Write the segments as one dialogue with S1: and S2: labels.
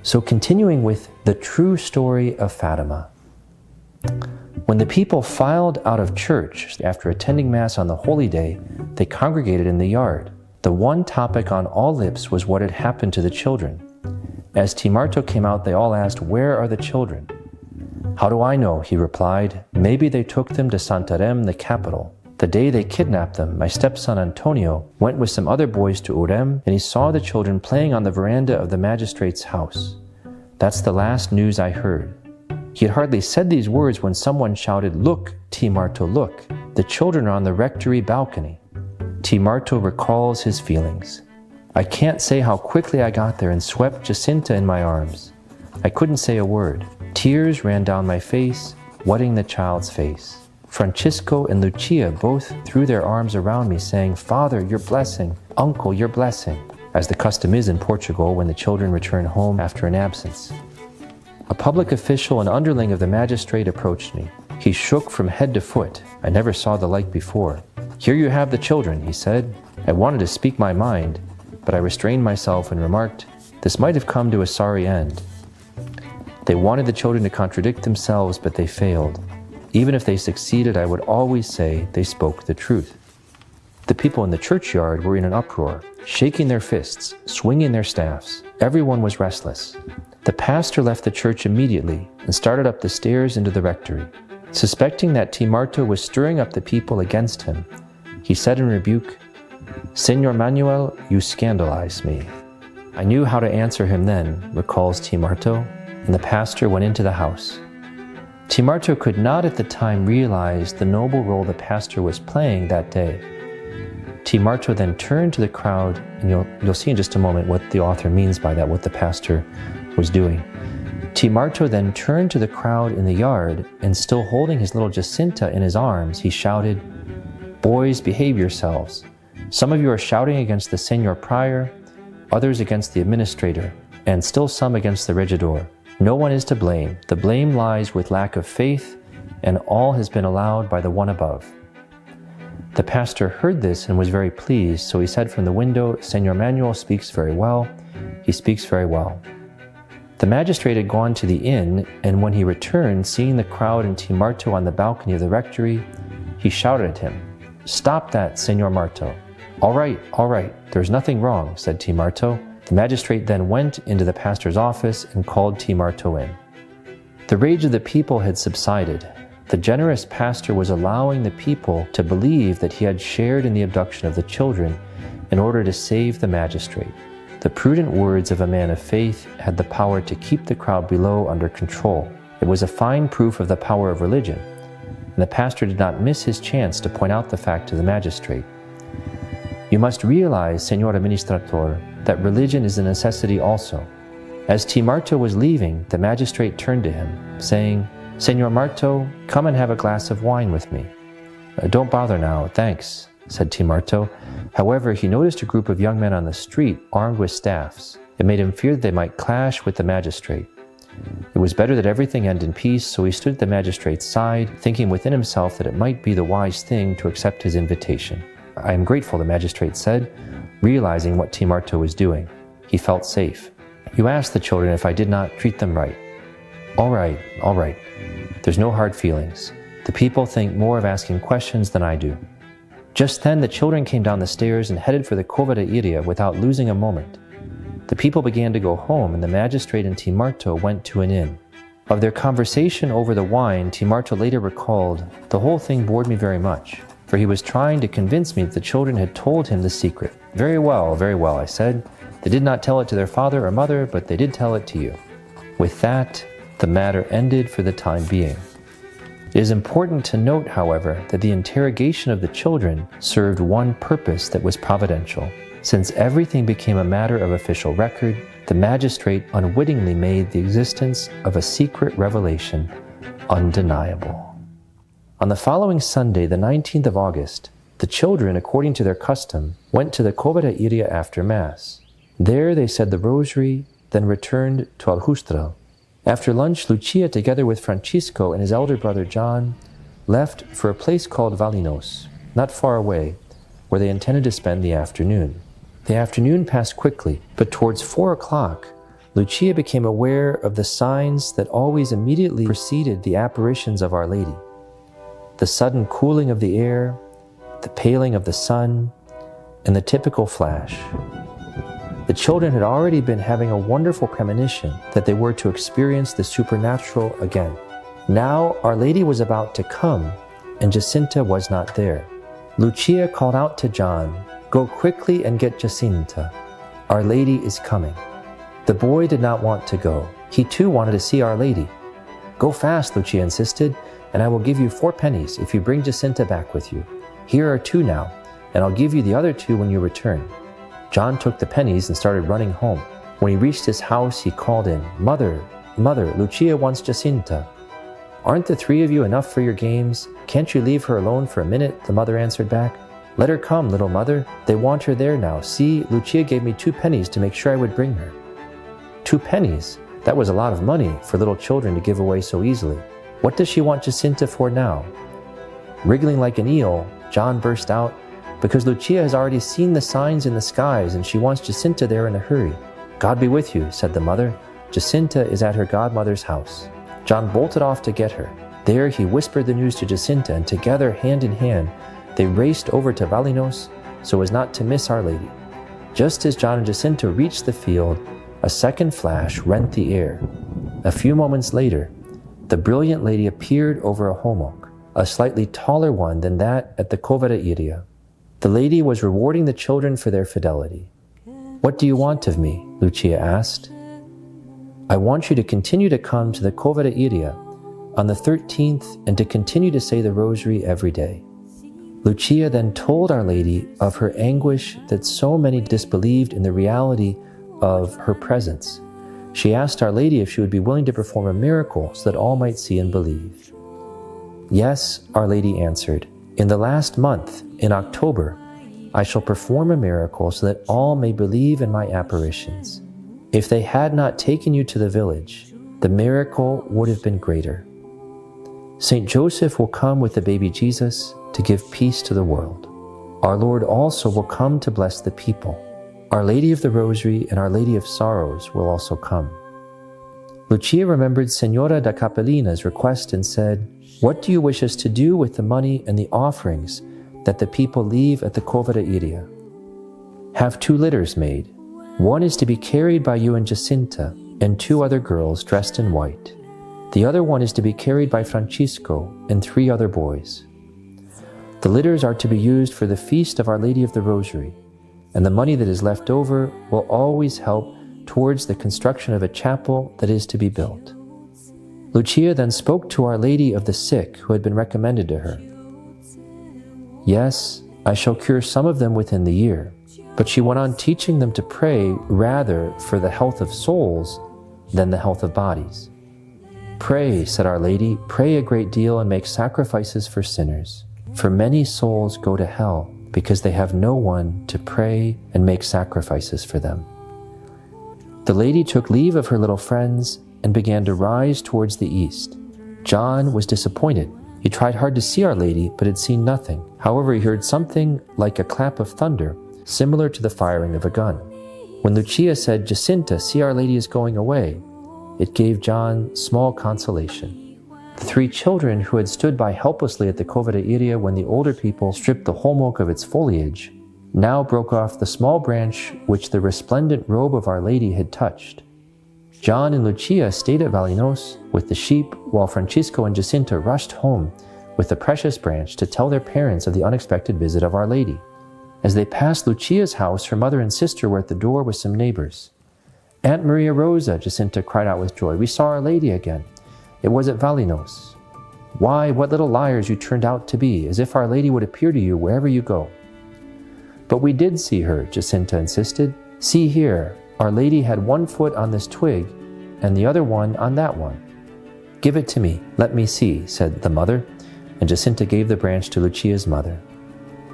S1: So continuing with the True Story of Fatima. When the people filed out of church after attending Mass on the holy day, they congregated in the yard. The one topic on all lips was what had happened to the children. As Timarto came out, they all asked, "Where are the children?" "How do I know?" he replied. "Maybe they took them to Santarem, the capital. The day they kidnapped them, my stepson Antonio went with some other boys to Urem, and he saw the children playing on the veranda of the magistrate's house. That's the last news I heard." He had hardly said these words when someone shouted, "Look, Timarto, look! The children are on the rectory balcony." Timarto recalls his feelings. "I can't say how quickly I got there and swept Jacinta in my arms. I couldn't say a word. Tears ran down my face, wetting the child's face. Francisco and Lucia both threw their arms around me, saying, 'Father, your blessing. Uncle, your blessing,' as the custom is in Portugal when the children return home after an absence. A public official and underling of the magistrate approached me. He shook from head to foot. I never saw the like before. 'Here you have the children,' he said. I wanted to speak my mind, but I restrained myself and remarked, 'This might have come to a sorry end.' They wanted the children to contradict themselves, but they failed. Even if they succeeded, I would always say they spoke the truth." The people in the churchyard were in an uproar, shaking their fists, swinging their staffs. Everyone was restless. The pastor left the church immediately and started up the stairs into the rectory. Suspecting that Timarto was stirring up the people against him, he said in rebuke, "Senor Manuel, you scandalize me." I knew how to answer him then, recalls Timarto, and the pastor went into the house. Timarto could not at the time realize the noble role the pastor was playing that day. Timarto then turned to the crowd, and you'll see in just a moment what the author means by that, what the pastor was doing. Timarto then turned to the crowd in the yard, and still holding his little Jacinta in his arms, he shouted, "Boys, behave yourselves. Some of you are shouting against the Senor Prior, others against the administrator, and still some against the regidor. No one is to blame. The blame lies with lack of faith, and all has been allowed by the one above." The pastor heard this and was very pleased, so he said from the window, "Senor Manuel speaks very well. He speaks very well." The magistrate had gone to the inn, and when he returned, seeing the crowd and Timarto on the balcony of the rectory, he shouted at him, "Stop that, Senor Marto." All right, there's nothing wrong," said Timarto. The magistrate then went into the pastor's office and called Timarto in. The rage of the people had subsided. The generous pastor was allowing the people to believe that he had shared in the abduction of the children in order to save the magistrate. The prudent words of a man of faith had the power to keep the crowd below under control. It was a fine proof of the power of religion, and the pastor did not miss his chance to point out the fact to the magistrate. "You must realize, Senor Administrator, that religion is a necessity also." As Timarto was leaving, the magistrate turned to him, saying, "Senor Marto, come and have a glass of wine with me." "Don't bother now, thanks," said Timarto. However, he noticed a group of young men on the street armed with staffs. It made him fear that they might clash with the magistrate. It was better that everything end in peace, so he stood at the magistrate's side, thinking within himself that it might be the wise thing to accept his invitation. "I am grateful," the magistrate said, realizing what Timarto was doing. He felt safe. "You asked the children if I did not treat them right. All right. There's no hard feelings. The people think more of asking questions than I do." Just then, the children came down the stairs and headed for the Cova de Iria without losing a moment. The people began to go home, and the magistrate and Timarto went to an inn. Of their conversation over the wine, Timarto later recalled, "The whole thing bored me very much, for he was trying to convince me that the children had told him the secret." Very well, I said. "They did not tell it to their father or mother, but they did tell it to you." With that, the matter ended for the time being. It is important to note, however, that the interrogation of the children served one purpose that was providential. Since everything became a matter of official record, the magistrate unwittingly made the existence of a secret revelation undeniable. On the following Sunday, the 19th of August, the children, according to their custom, went to the Cova de Iria after Mass. There they said the Rosary, then returned to Aljustrel. After lunch, Lucia, together with Francisco and his elder brother John, left for a place called Valinos, not far away, where they intended to spend the afternoon. The afternoon passed quickly, but towards 4 o'clock, Lucia became aware of the signs that always immediately preceded the apparitions of Our Lady. The sudden cooling of the air, the paling of the sun, and the typical flash. The children had already been having a wonderful premonition that they were to experience the supernatural again. Now Our Lady was about to come, and Jacinta was not there. Lucia called out to John, "Go quickly and get Jacinta. Our Lady is coming." The boy did not want to go. He too wanted to see Our Lady. "Go fast," Lucia insisted, "and I will give you 4 pennies if you bring Jacinta back with you. Here are 2 now, and I'll give you the other 2 when you return." John took the pennies and started running home. When he reached his house, he called in, "Mother, Mother, Lucia wants Jacinta." "Aren't the 3 of you enough for your games? Can't you leave her alone for a minute?" the mother answered back. "Let her come, little mother. They want her there now. See, Lucia gave me 2 pennies to make sure I would bring her." 2 pennies? That was a lot of money for little children to give away so easily. What does she want Jacinta for now? Wriggling like an eel, John burst out, "Because Lucia has already seen the signs in the skies and she wants Jacinta there in a hurry." "God be with you," said the mother. "Jacinta is at her godmother's house." John bolted off to get her. There he whispered the news to Jacinta, and together, hand in hand, they raced over to Valinos so as not to miss Our Lady. Just as John and Jacinta reached the field, a second flash rent the air. A few moments later, the brilliant lady appeared over a hummock, a slightly taller one than that at the Covarrubias. The lady was rewarding the children for their fidelity. "What do you want of me?" Lucia asked. "I want you to continue to come to the Covarrubias on the 13th and to continue to say the rosary every day." Lucia then told Our Lady of her anguish that so many disbelieved in the reality of her presence. She asked Our Lady if she would be willing to perform a miracle so that all might see and believe. "Yes," Our Lady answered. "In the last month, in October, I shall perform a miracle so that all may believe in my apparitions. If they had not taken you to the village, the miracle would have been greater. Saint Joseph will come with the baby Jesus to give peace to the world. Our Lord also will come to bless the people. Our Lady of the Rosary and Our Lady of Sorrows will also come." Lucia remembered Senora da Capellina's request and said, "What do you wish us to do with the money and the offerings that the people leave at the Covarrubias?" "Have 2 litters made. One is to be carried by you and Jacinta and 2 other girls dressed in white. The other one is to be carried by Francisco and 3 other boys. The litters are to be used for the feast of Our Lady of the Rosary, and the money that is left over will always help towards the construction of a chapel that is to be built." Lucia then spoke to Our Lady of the sick who had been recommended to her. "Yes, I shall cure some of them within the year." But she went on teaching them to pray rather for the health of souls than the health of bodies. "Pray," said Our Lady, "pray a great deal and make sacrifices for sinners. For many souls go to hell because they have no one to pray and make sacrifices for them." The lady took leave of her little friends and began to rise towards the east. John was disappointed. He tried hard to see Our Lady, but had seen nothing. However, he heard something like a clap of thunder, similar to the firing of a gun. When Lucia said, "Jacinta, see Our Lady is going away," it gave John small consolation. The 3 children who had stood by helplessly at the Covarrubias when the older people stripped the hummock of its foliage now broke off the small branch which the resplendent robe of Our Lady had touched. John and Lucia stayed at Valinos with the sheep, while Francisco and Jacinta rushed home with the precious branch to tell their parents of the unexpected visit of Our Lady. As they passed Lucia's house, her mother and sister were at the door with some neighbors. "Aunt Maria Rosa," Jacinta cried out with joy, "we saw Our Lady again. It was at Valinos." "Why, what little liars you turned out to be, as if Our Lady would appear to you wherever you go." "But we did see her," Jacinta insisted. "See here, Our Lady had 1 foot on this twig and the other one on that one." "Give it to me, let me see," said the mother, and Jacinta gave the branch to Lucia's mother.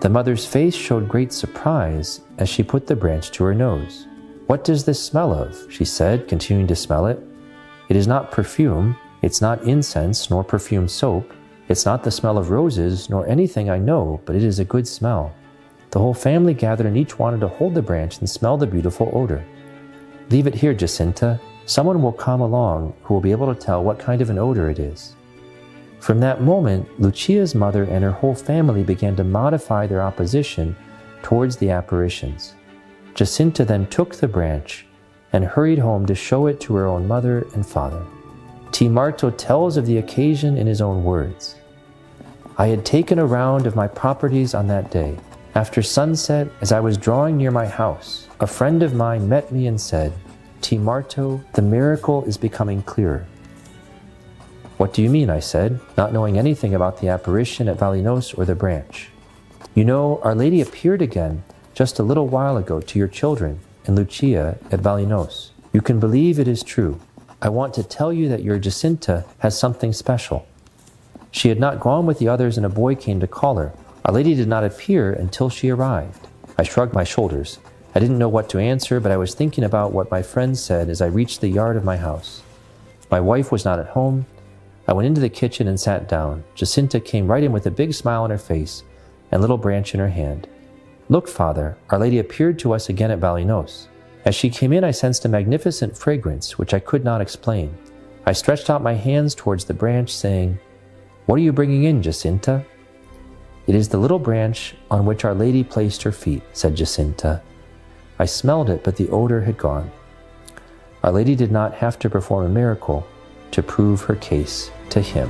S1: The mother's face showed great surprise as she put the branch to her nose. "What does this smell of?" she said, continuing to smell it. "It is not perfume. It's not incense nor perfume soap. It's not the smell of roses nor anything I know, but it is a good smell." The whole family gathered and each wanted to hold the branch and smell the beautiful odor. "Leave it here, Jacinta. Someone will come along who will be able to tell what kind of an odor it is. From that moment, Lucia's mother and her whole family began to modify their opposition towards the apparitions. Jacinta then took the branch and hurried home to show it to her own mother and father. T. Marto tells of the occasion in his own words. I had taken a round of my properties on that day. After sunset, as I was drawing near my house, a friend of mine met me and said, T. Marto, the miracle is becoming clearer. What do you mean? I said, not knowing anything about the apparition at Valinos or the branch. You know, Our Lady appeared again just a little while ago to your children and Lucia at Valinos. You can believe it is true. I want to tell you that your Jacinta has something special. She had not gone with the others and a boy came to call her. Our Lady did not appear until she arrived. I shrugged my shoulders. I didn't know what to answer, but I was thinking about what my friend said as I reached the yard of my house. My wife was not at home. I went into the kitchen and sat down. Jacinta came right in with a big smile on her face and a little branch in her hand. Look, Father, Our Lady appeared to us again at Valinos. As she came in, I sensed a magnificent fragrance, which I could not explain. I stretched out my hands towards the branch, saying, What are you bringing in, Jacinta? It is the little branch on which Our Lady placed her feet, said Jacinta. I smelled it, but the odor had gone. Our Lady did not have to perform a miracle to prove her case to him.